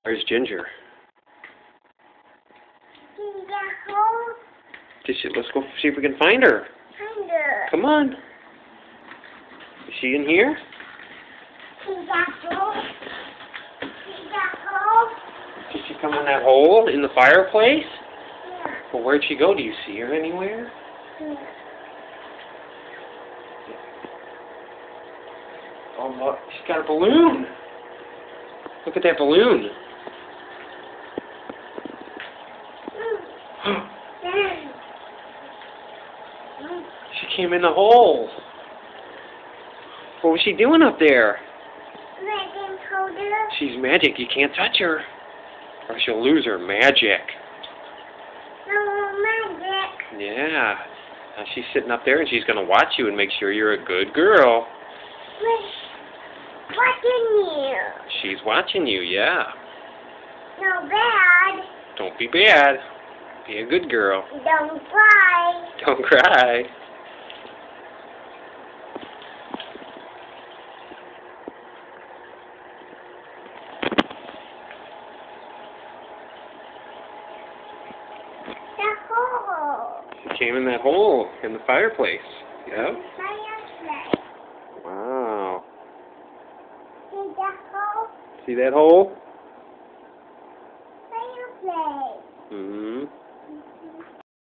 Where's Ginger? In the hole. Let's go see if we can find her. Find her. Come on. Is she in here? In the hole. In the hole. Did she come in that hole in the fireplace? Yeah. Well, where'd she go? Do you see her anywhere? Yeah. Oh, look. She's got a balloon. Look at that balloon. She came in the hole. What was she doing up there? Megan told her. She's magic. You can't touch her, or she'll lose her magic. No magic. Yeah. Now she's sitting up there, and she's going to watch you and make sure you're a good girl. What's in here? She's watching you, yeah. No bad. Don't be bad. Be a good girl. Don't cry. Don't cry. The hole. She came in that hole in the fireplace. Yep. Fireplace. Wow. In the hole. See that hole?